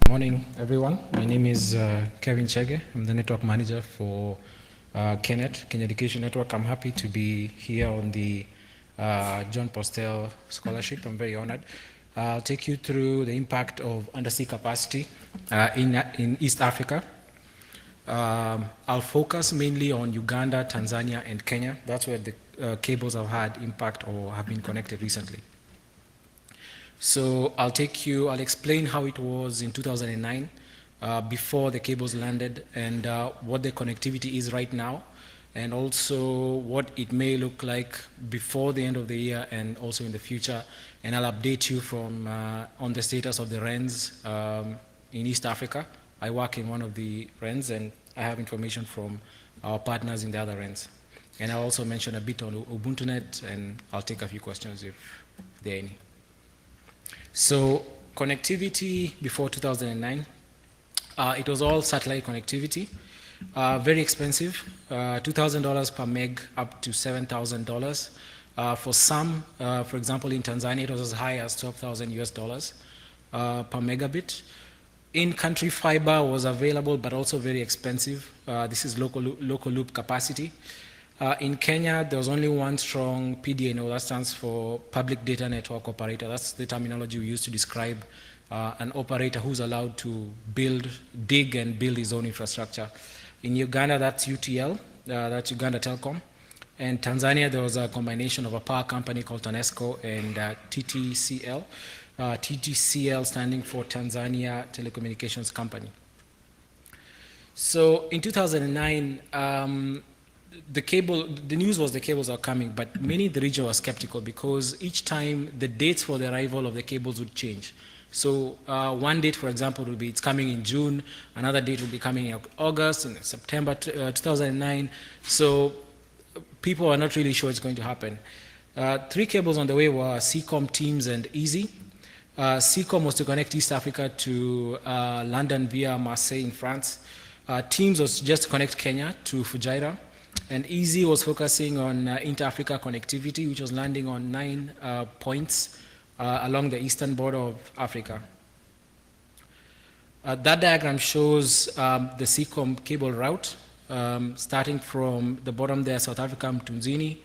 Morning, everyone. My name is Kevin Chege. I'm the network manager for KENET, Kenya Education Network. I'm happy to be here on the John Postel Scholarship. I'm very honored. I'll take you through the impact of undersea capacity in East Africa. I'll focus mainly on Uganda, Tanzania, and Kenya. That's where the cables have had impact or have been connected recently. So I'll explain how it was in 2009 before the cables landed and what the connectivity is right now, and also what it may look like before the end of the year and also in the future. And I'll update you on the status of the RENs in East Africa. I work in one of the RENs and I have information from our partners in the other RENs. And I'll also mention a bit on UbuntuNet, and I'll take a few questions if there are any. So connectivity before 2009, it was all satellite connectivity, very expensive, $2,000 per meg up to $7,000. For some, for example, in Tanzania, it was as high as 12,000 US dollars per megabit. In-country fiber was available, but also very expensive. This is local loop capacity. In Kenya, there was only one strong PDNO, that stands for Public Data Network Operator. That's the terminology we use to describe an operator who's allowed to dig and build his own infrastructure. In Uganda, that's UTL, that's Uganda Telecom. And Tanzania, there was a combination of a power company called TANESCO and TTCL. TTCL standing for Tanzania Telecommunications Company. So in 2009, the news was the cables are coming, but many in the region were skeptical because each time the dates for the arrival of the cables would change. So one date, for example, would be it's coming in June, another date will be coming in August, and September 2009. So people are not really sure it's going to happen. Three cables on the way were CCOM, Teams, and Easy. CCOM was to connect East Africa to London via Marseille in France. Teams was just to connect Kenya to Fujairah. And Easy was focusing on inter-Africa connectivity, which was landing on 9 points along the eastern border of Africa. That diagram shows the CCOM cable route, starting from the bottom there, South Africa, Mtunzini,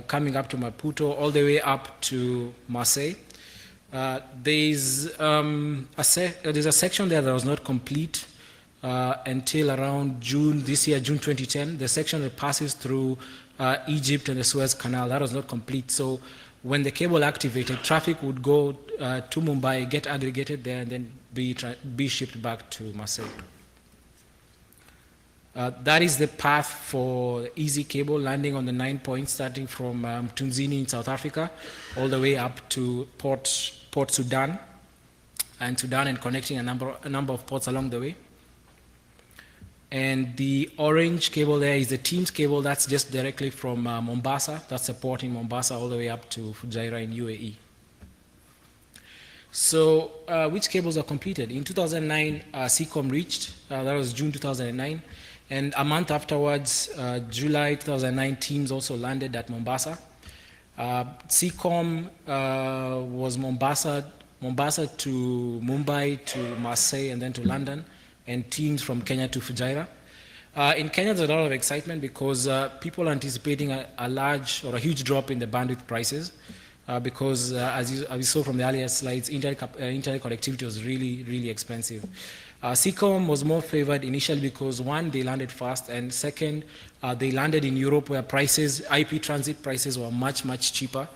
coming up to Maputo, all the way up to Marseille. There's a section there that was not complete until around June this year, June 2010, the section that passes through Egypt and the Suez Canal, that was not complete. So when the cable activated, traffic would go to Mumbai, get aggregated there, and then be shipped back to Marseille. That is the path for the Easy cable landing on the 9 points, starting from Mtunzini in South Africa, all the way up to Port Sudan, and connecting a number of ports along the way. And the orange cable there is the Teams cable. That's just directly from Mombasa. That's supporting Mombasa all the way up to Fujairah in UAE. So which cables are completed? In 2009, CCOM reached. That was June 2009. And a month afterwards, July 2009, Teams also landed at Mombasa. CCOM was Mombasa to Mumbai to Marseille and then to London, and Teams from Kenya to Fujairah. In Kenya, there's a lot of excitement because people are anticipating a large or a huge drop in the bandwidth prices because, as you saw from the earlier slides, internet connectivity was really, really expensive. CCOM was more favored initially because, one, they landed fast, and second, they landed in Europe where IP transit prices were much, much cheaper.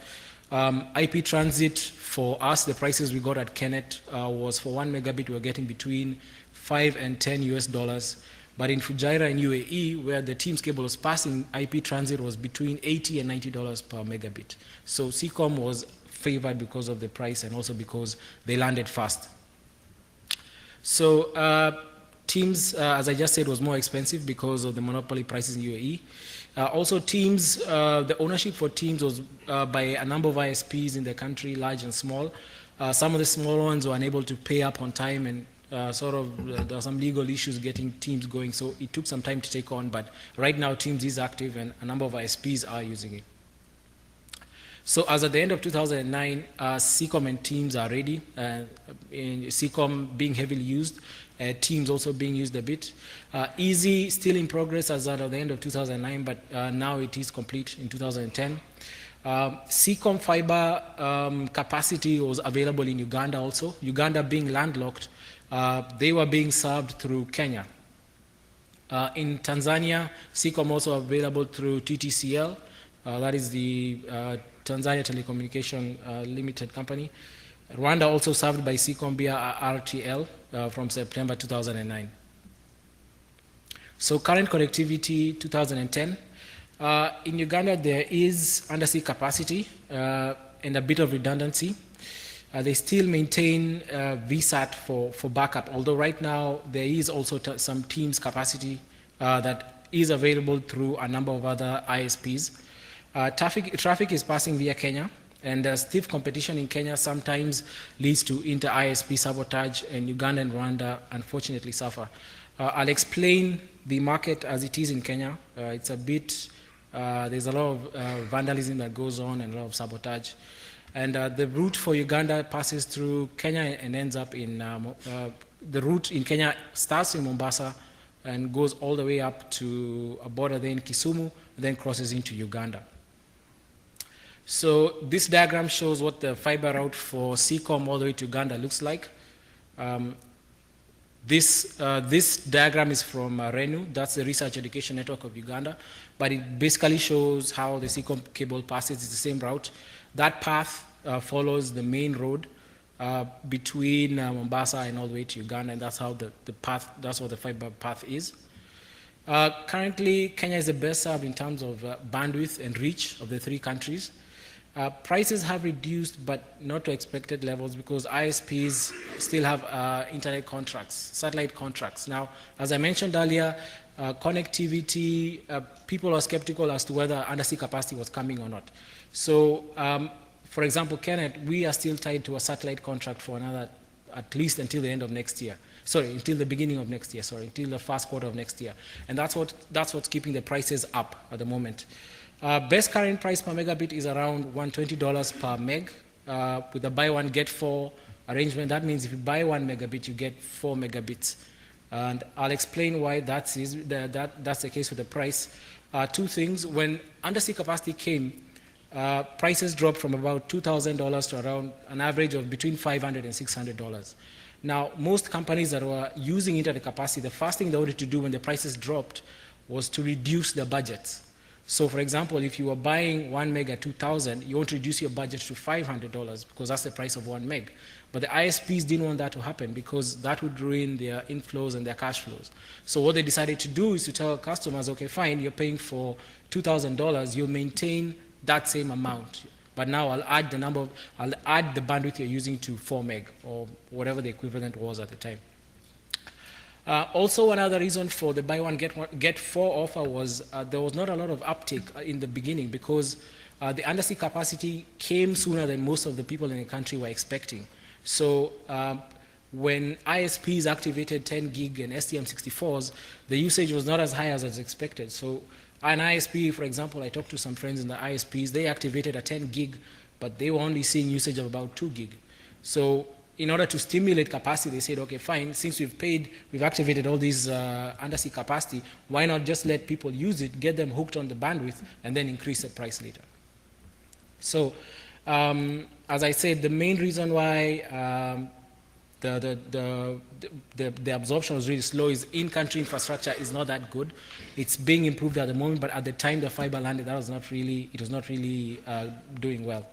IP transit for us, the prices we got at KENET was for 1 megabit, we were getting between 5 and 10 US dollars. But in Fujairah in UAE, where the Teams cable was passing, IP transit was between $80 and $90 per megabit. So CCOM was favored because of the price and also because they landed fast. So Teams, as I just said, was more expensive because of the monopoly prices in UAE. Also Teams, the ownership for Teams was by a number of ISPs in the country, large and small. Some of the small ones were unable to pay up on time, and there are some legal issues getting Teams going, so it took some time to take on, but right now Teams is active and a number of ISPs are using it. So as at the end of 2009, CECOM and Teams are ready. In CECOM being heavily used, Teams also being used a bit. Easy still in progress as at the end of 2009, but now it is complete in 2010. CECOM fiber capacity was available in Uganda also. Uganda being landlocked, they were being served through Kenya. In Tanzania, CECOM also available through TTCL. That is the Tanzania Telecommunication Limited Company. Rwanda also served by CECOM via RTL from September 2009. So current connectivity 2010. In Uganda, there is undersea capacity and a bit of redundancy. They still maintain VSAT for backup, although right now there is also some Teams capacity that is available through a number of other ISPs. Traffic is passing via Kenya, and stiff competition in Kenya sometimes leads to inter-ISP sabotage, and Uganda and Rwanda unfortunately suffer. I'll explain the market as it is in Kenya. It's a bit, there's a lot of vandalism that goes on and a lot of sabotage. And the route for Uganda passes through Kenya and ends up in, the route in Kenya starts in Mombasa and goes all the way up to a border then Kisumu, then crosses into Uganda. So this diagram shows what the fiber route for CECOM all the way to Uganda looks like. This diagram is from RENU, that's the Research Education Network of Uganda, but it basically shows how the CECOM cable passes. It's the same route. That path follows the main road between Mombasa and all the way to Uganda, and that's how the path, that's what the fiber path is. Currently, Kenya is the best served in terms of bandwidth and reach of the three countries. Prices have reduced, but not to expected levels because ISPs still have internet contracts, satellite contracts. Now, as I mentioned earlier, connectivity, people are skeptical as to whether undersea capacity was coming or not. So, for example, Kenneth, we are still tied to a satellite contract for another, at least until the end of next year. Sorry, until the beginning of next year, sorry, until the first quarter of next year. And that's what's keeping the prices up at the moment. Best current price per megabit is around $120 per meg with a buy one, get four arrangement. That means if you buy 1 megabit, you get 4 megabits. And I'll explain why that's the case with the price. Two things, when undersea capacity came, prices dropped from about $2,000 to around an average of between $500 and $600. Now, most companies that were using internet capacity, the first thing they wanted to do when the prices dropped was to reduce their budgets. So, for example, if you were buying 1 meg at $2,000, you want to reduce your budget to $500 because that's the price of 1 meg. But the ISPs didn't want that to happen because that would ruin their inflows and their cash flows. So what they decided to do is to tell customers, okay, fine, you're paying for $2,000, you'll maintain that same amount. But now I'll add I'll add the bandwidth you're using to 4 meg or whatever the equivalent was at the time. Also, another reason for the buy one, get four offer was there was not a lot of uptake in the beginning because the undersea capacity came sooner than most of the people in the country were expecting. So when ISPs activated 10 gig and STM64s, the usage was not as high as expected. So an ISP, for example, I talked to some friends in the ISPs, they activated a 10 gig, but they were only seeing usage of about 2 gig. So in order to stimulate capacity, they said, okay, fine, since we've activated all these undersea capacity, why not just let people use it, get them hooked on the bandwidth, and then increase the price later. So, as I said, the main reason why the absorption was really slow is in-country infrastructure is not that good. It's being improved at the moment, but at the time the fiber landed, it was not really doing well.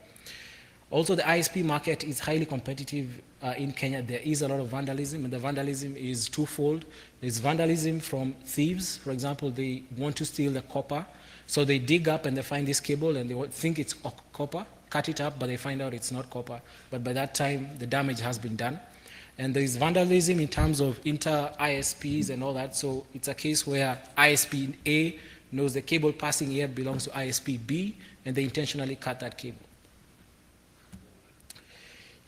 Also, the ISP market is highly competitive in Kenya. There is a lot of vandalism, and the vandalism is twofold. There's vandalism from thieves. For example, they want to steal the copper. So they dig up and they find this cable and they think it's copper, cut it up, but they find out it's not copper. But by that time, the damage has been done. And there is vandalism in terms of inter-ISPs and all that. So it's a case where ISP A knows the cable passing here belongs to ISP B, and they intentionally cut that cable.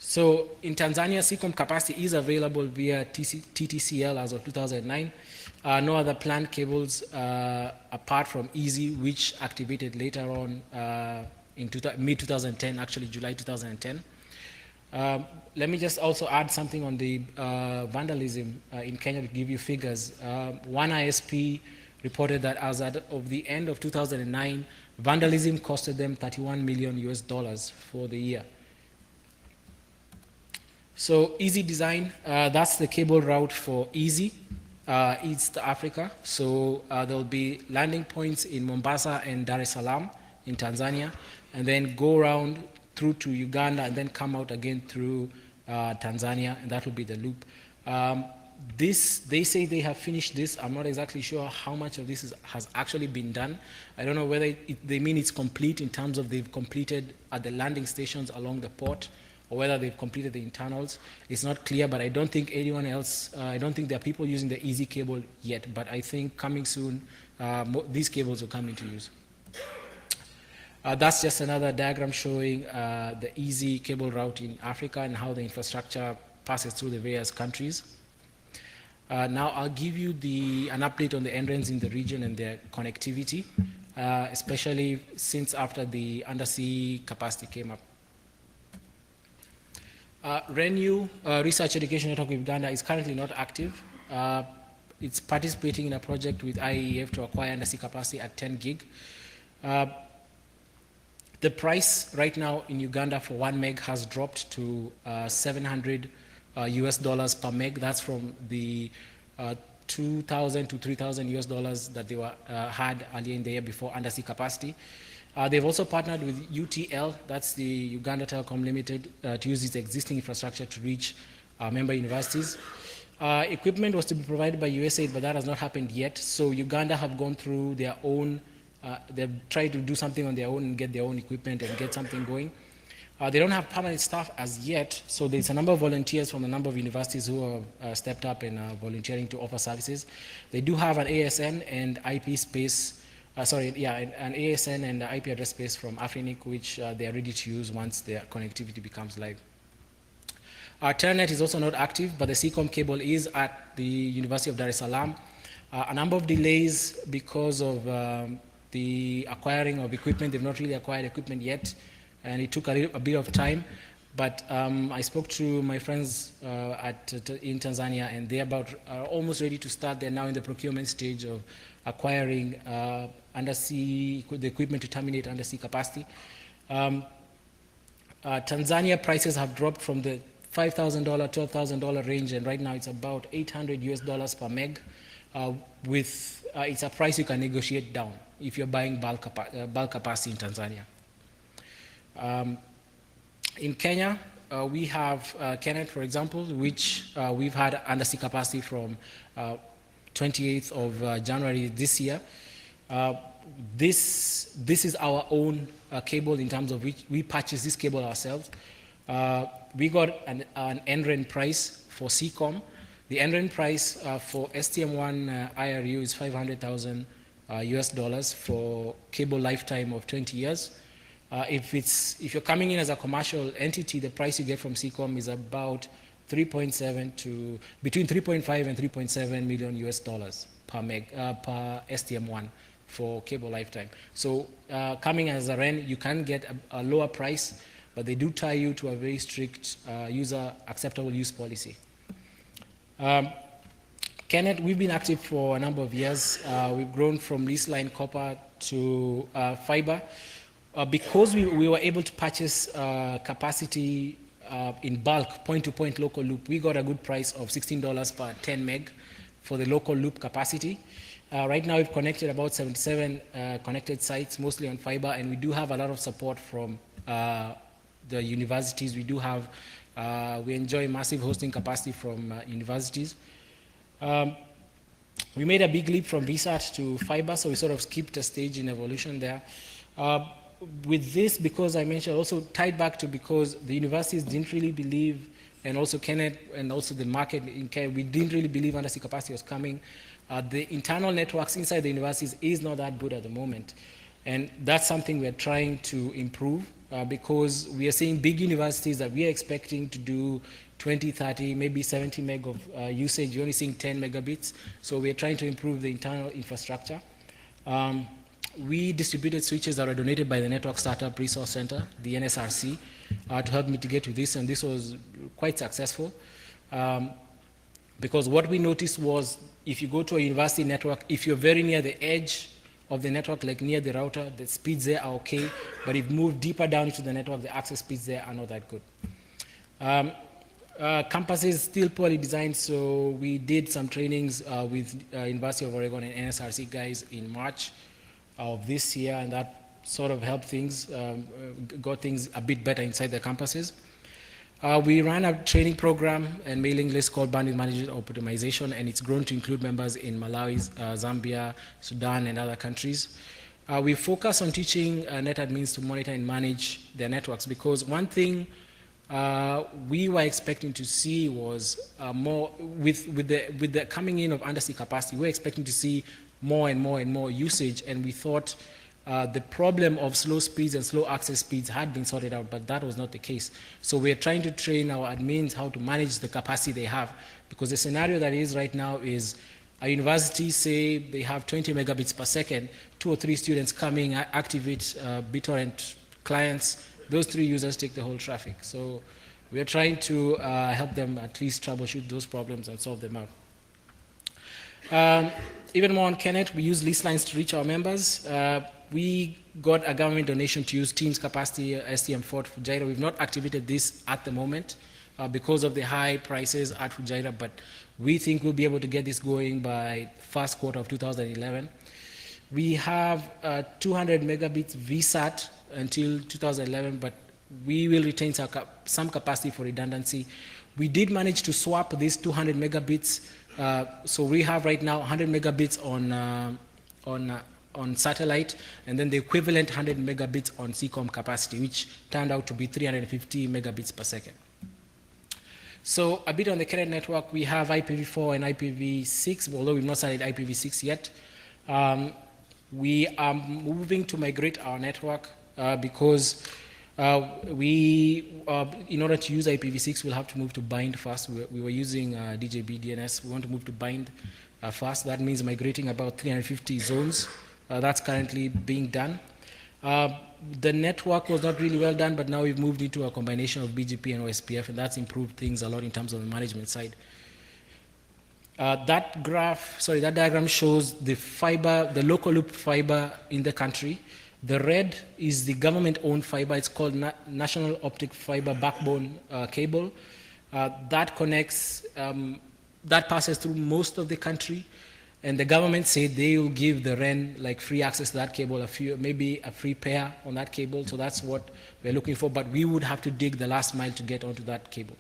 So in Tanzania, CECOM capacity is available via TTCL as of 2009. No other planned cables apart from Easy, which activated later on in mid-2010, actually July 2010. Let me just also add something on the vandalism in Kenya to give you figures. One ISP reported that as of the end of 2009, vandalism costed them $31 million US for the year. So Easy Design, that's the cable route for Easy, East Africa. So there'll be landing points in Mombasa and Dar es Salaam in Tanzania, and then go around through to Uganda and then come out again through Tanzania, and that will be the loop. They say they have finished this. I'm not exactly sure how much of this has actually been done. I don't know whether they mean it's complete in terms of they've completed at the landing stations along the port, or whether they've completed the internals. It's not clear, but I don't think anyone else, I don't think there are people using the Easy cable yet, but I think coming soon, these cables will come into use. That's just another diagram showing the Easy cable route in Africa and how the infrastructure passes through the various countries. Now I'll give you an update on the NRENs in the region and their connectivity, especially since after the undersea capacity came up. RENU, Research Education Network of Uganda, is currently not active. It's participating in a project with IEF to acquire undersea capacity at 10 gig. The price right now in Uganda for 1 meg has dropped to $700 US per meg. That's from the 2,000 to 3,000 US dollars that they had earlier in the year before undersea capacity. They've also partnered with UTL, that's the Uganda Telecom Limited, to use its existing infrastructure to reach member universities. Equipment was to be provided by USAID, but that has not happened yet. So Uganda have gone through their own, they've tried to do something on their own and get their own equipment and get something going. They don't have permanent staff as yet, so there's a number of volunteers from a number of universities who have stepped up and are volunteering to offer services. They do have an ASN and IP space, an ASN and IP address space from Afrinic, which they are ready to use once their connectivity becomes live. Telnet is also not active, but the CCOM cable is at the University of Dar es Salaam. A number of delays because of the acquiring of equipment. They've not really acquired equipment yet, and it took a bit of time. But I spoke to my friends in Tanzania, and they're almost ready to start. They're now in the procurement stage of acquiring the equipment to terminate undersea capacity. Tanzania prices have dropped from the $5,000, $12,000 range, and right now it's about $800 US per meg. It's a price you can negotiate down if you're buying bulk capacity in Tanzania. In Kenya, we have Kenneth, for example, which we've had undersea capacity from 28th of January this year. This is our own cable in terms of which we purchased this cable ourselves. We got an NREN price for CCOM. The NREN price for STM1 IRU is $500,000 US dollars for cable lifetime of 20 years. If you're coming in as a commercial entity, the price you get from CCOM is about between 3.5 and 3.7 million US dollars per STM1 for cable lifetime. So coming as a REN, you can get a lower price, but they do tie you to a very strict user acceptable use policy. Kenneth, we've been active for a number of years. We've grown from lease line copper to fiber. Because we were able to purchase capacity in bulk, point-to-point local loop, we got a good price of $16 per 10 meg for the local loop capacity. Right now we've connected about 77 connected sites, mostly on fiber, and we do have a lot of support from the universities. We enjoy massive hosting capacity from universities. We made a big leap from VSAT to fiber, so we sort of skipped a stage in evolution there. With this, because I mentioned, also tied back to because the universities didn't really believe, and also Kenneth and also the market in Kenya, we didn't really believe undersea capacity was coming. The internal networks inside the universities is not that good at the moment. And that's something we're trying to improve because we are seeing big universities that we are expecting to do 20, 30, maybe 70 meg of usage. You're only seeing 10 megabits. So we're trying to improve the internal infrastructure. We distributed switches that were donated by the Network Startup Resource Center, the NSRC, to help mitigate with this, and this was quite successful. Because what we noticed was if you go to a university network, if you're very near the edge of the network, like near the router, the speeds there are okay, but if you move deeper down into the network, the access speeds there are not that good. Campuses still poorly designed, so we did some trainings with University of Oregon and NSRC guys in March of this year, and that sort of helped things, got things a bit better inside the campuses. We ran a training program and mailing list called Bandwidth Management Optimization, and it's grown to include members in Malawi, Zambia, Sudan, and other countries. We focus on teaching net admins to monitor and manage their networks, because one thing we were expecting to see was more, with the coming in of undersea capacity, we were expecting to see more and more usage, and we thought the problem of slow speeds and slow access speeds had been sorted out, but that was not the case. So we're trying to train our admins how to manage the capacity they have, because the scenario that is right now is a university, say they have 20 megabits per second, 2 or 3 students coming, activate BitTorrent clients, those 3 users take the whole traffic. So we're trying to help them at least troubleshoot those problems and solve them out. Even more on Kenneth, we use lease lines to reach our members. We got a government donation to use Teams capacity STM4 Fujairah. We've not activated this at the moment because of the high prices at Fujairah, but we think we'll be able to get this going by first quarter of 2011. We have 200 megabits VSAT until 2011, but we will retain some capacity for redundancy. We did manage to swap these 200 megabits. So we have right now 100 megabits on satellite, and then the equivalent 100 megabits on CCOM capacity, which turned out to be 350 megabits per second. So a bit on the Kenneth network, we have IPv4 and IPv6, although we've not started IPv6 yet. We are moving to migrate our network because in order to use IPv6, we'll have to move to bind first. We were using DJB DNS. We want to move to bind first. That means migrating about 350 zones. That's currently being done. The network was not really well done, but now we've moved into a combination of BGP and OSPF, and that's improved things a lot in terms of the management side. That diagram shows the fiber, the local loop fiber in the country. The red is the government-owned fiber. It's called National Optic Fiber Backbone Cable. That connects, that passes through most of the country. And the government said they will give the REN like free access to that cable, maybe a free pair on that cable. So that's what we're looking for. But we would have to dig the last mile to get onto that cable.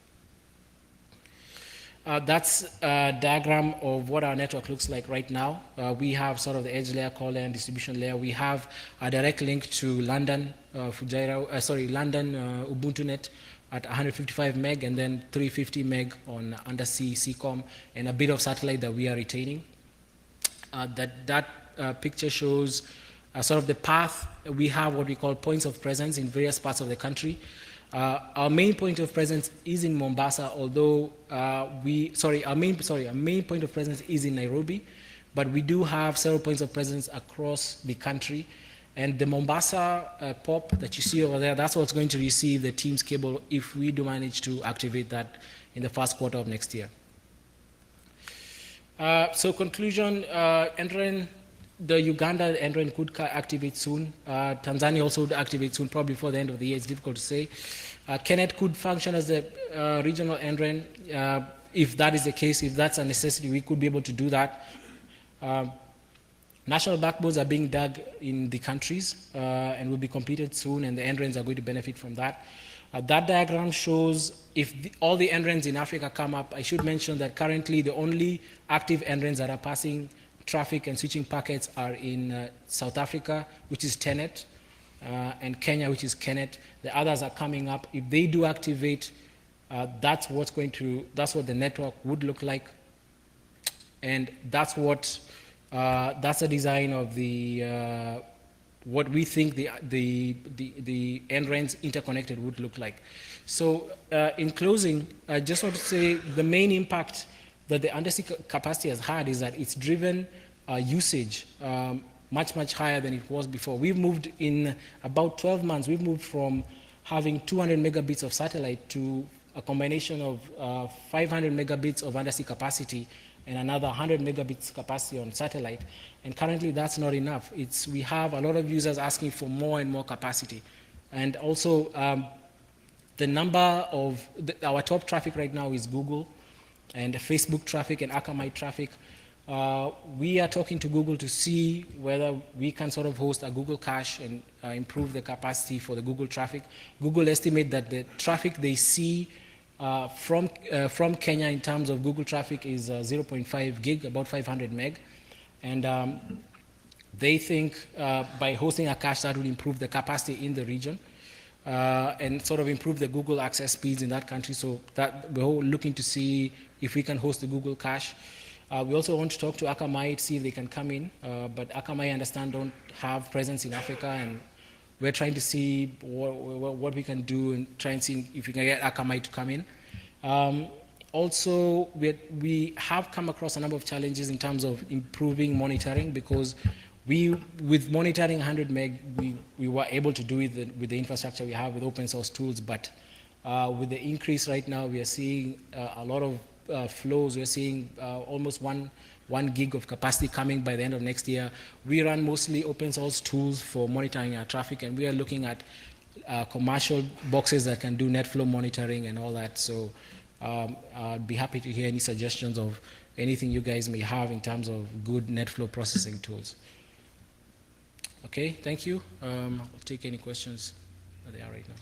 That's a diagram of what our network looks like right now. We have sort of the edge layer, core layer, and distribution layer. We have a direct link to London, London UbuntuNet at 155 meg, and then 350 meg on Undersea CCOM, and a bit of satellite that we are retaining. That picture shows sort of the path. We have what we call points of presence in various parts of the country. Our main point of presence is in Mombasa, although our main point of presence is in Nairobi, but we do have several points of presence across the country. And the Mombasa POP that you see over there, that's what's going to receive the Teams cable if we do manage to activate that in the first quarter of next year. So conclusion, NREN, the Uganda NREN could activate soon. Tanzania also would activate soon, probably before the end of the year. It's difficult to say. Kenneth could function as the regional NREN. If that is the case, if that's a necessity, we could be able to do that. National backbones are being dug in the countries and will be completed soon, and the NRENs are going to benefit from that. That diagram shows if all the NRENs in Africa come up. I should mention that currently the only active NRENs that are passing traffic and switching packets are in South Africa, which is Tenet, and Kenya, which is Kenneth. The others are coming up. If they do activate, that's what the network would look like, and that's the design of the what we think the NRENs interconnected would look like. So in closing, I just want to say the main impact that the undersea capacity has had is that it's driven usage. much, much higher than it was before. We've moved in about 12 months, we've moved from having 200 megabits of satellite to a combination of 500 megabits of undersea capacity and another 100 megabits capacity on satellite. And currently that's not enough. We have a lot of users asking for more and more capacity. And also the number of, our top traffic right now is Google and Facebook traffic and Akamai traffic. We are talking to Google to see whether we can sort of host a Google cache and improve the capacity for the Google traffic. Google estimate that the traffic they see from Kenya in terms of Google traffic is 0.5 gig, about 500 meg. And they think by hosting a cache that would improve the capacity in the region and sort of improve the Google access speeds in that country. So that we're all looking to see if we can host the Google cache. We also want to talk to Akamai to see if they can come in, but Akamai, I understand, don't have presence in Africa, and we're trying to see what we can do and try and see if we can get Akamai to come in. Also, we have come across a number of challenges in terms of improving monitoring, because with monitoring 100 meg, we were able to do it with the infrastructure we have with open source tools, but with the increase right now, we are seeing a lot of flows. We're seeing almost one gig of capacity coming by the end of next year. We run mostly open source tools for monitoring our traffic, and we are looking at commercial boxes that can do net flow monitoring and all that. So I'd be happy to hear any suggestions of anything you guys may have in terms of good net flow processing tools. Okay, thank you. I'll take any questions that there are right now.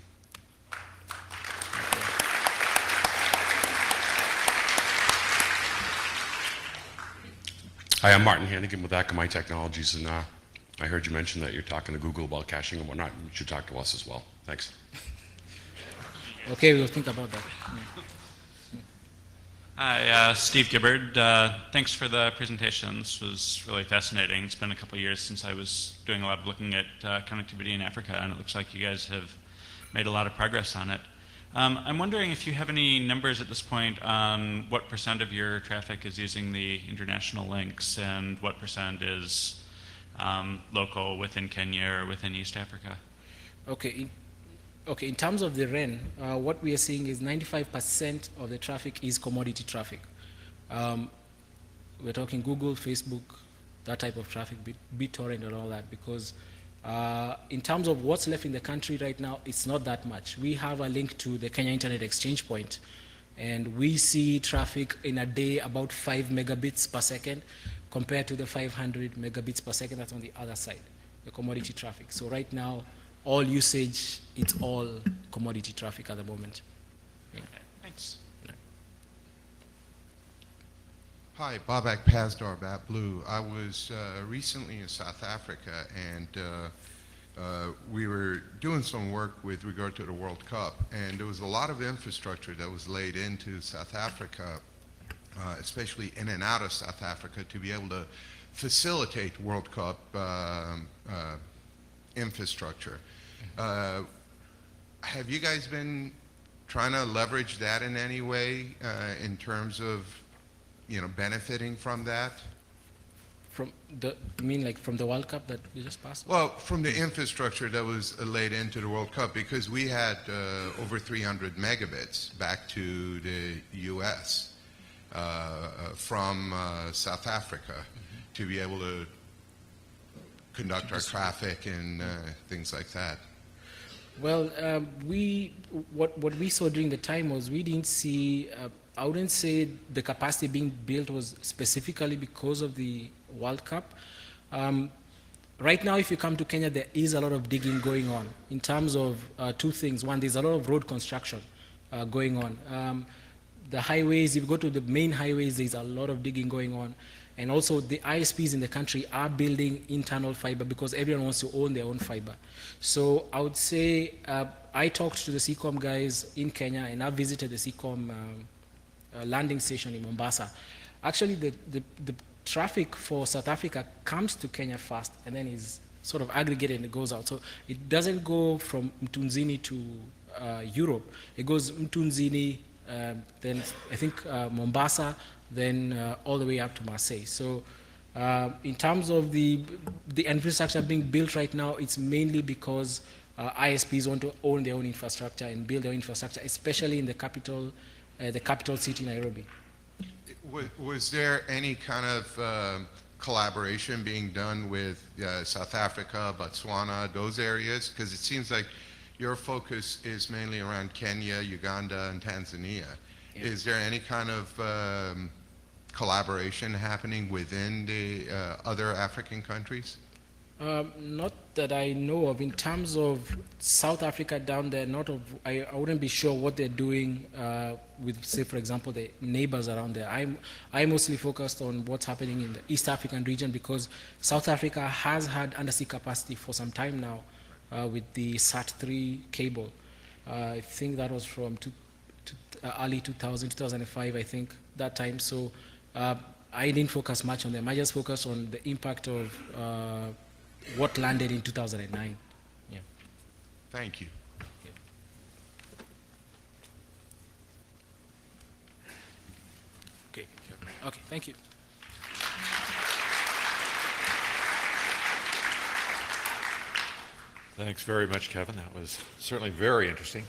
Hi, I'm Martin Hannigan with Akamai Technologies, and I heard you mention that you're talking to Google about caching and whatnot. You should talk to us as well. Thanks. Okay, we'll think about that. Hi, Steve Gibbard. Thanks for the presentation. This was really fascinating. It's been a couple of years since I was doing a lot of looking at connectivity in Africa, and it looks like you guys have made a lot of progress on it. I'm wondering if you have any numbers at this point on what % of your traffic is using the international links and what % is local within Kenya or within East Africa. Okay. In terms of the REN, what we are seeing is 95% of the traffic is commodity traffic. We're talking Google, Facebook, that type of traffic, BitTorrent and all that, because in terms of what's left in the country right now, it's not that much. We have a link to the Kenya Internet Exchange Point, and we see traffic in a day about 5 megabits per second compared to the 500 megabits per second that's on the other side, the commodity traffic. So right now, all usage, it's all commodity traffic at the moment. Yeah. Okay, thanks. Hi, Babak Pazdar, Bat Blue. I was recently in South Africa, and we were doing some work with regard to the World Cup, and there was a lot of infrastructure that was laid into South Africa, especially in and out of South Africa, to be able to facilitate World Cup infrastructure. Have you guys been trying to leverage that in any way in terms of, benefiting from that? From the, you mean like from the World Cup that we just passed? Well, from the infrastructure that was laid into the World Cup, because we had over 300 megabits back to the U.S. From South Africa to be able to conduct our traffic and things like that. Well, what we saw during the time was we didn't see, I wouldn't say the capacity being built was specifically because of the World Cup. Right now, if you come to Kenya, there is a lot of digging going on in terms of two things. One, there's a lot of road construction going on. The highways, if you go to the main highways, there's a lot of digging going on. And also the ISPs in the country are building internal fiber because everyone wants to own their own fiber. So I would say I talked to the CCOM guys in Kenya, and I visited the CCOM landing station in Mombasa. Actually, the traffic for South Africa comes to Kenya first and then is sort of aggregated and it goes out. So it doesn't go from Mtunzini to Europe. It goes Mtunzini, then I think Mombasa, then all the way up to Marseille. So In terms of the infrastructure being built right now, it's mainly because ISPs want to own their own infrastructure and build their own infrastructure, especially in the capital city, Nairobi. Was there any kind of collaboration being done with South Africa, Botswana, those areas? Because it seems like your focus is mainly around Kenya, Uganda, and Tanzania. Yeah. Is there any kind of collaboration happening within the other African countries? Not that I know of. In terms of South Africa down there, I wouldn't be sure what they're doing with, say, for example, the neighbors around there. I'm mostly focused on what's happening in the East African region because South Africa has had undersea capacity for some time now with the SAT-3 cable. I think that was from early 2005, I think, that time. So I didn't focus much on them. I just focused on the impact of what landed in 2009. Yeah. Thank you. Yeah. Okay. Okay. Thank you. Thanks very much, Kevin. That was certainly very interesting.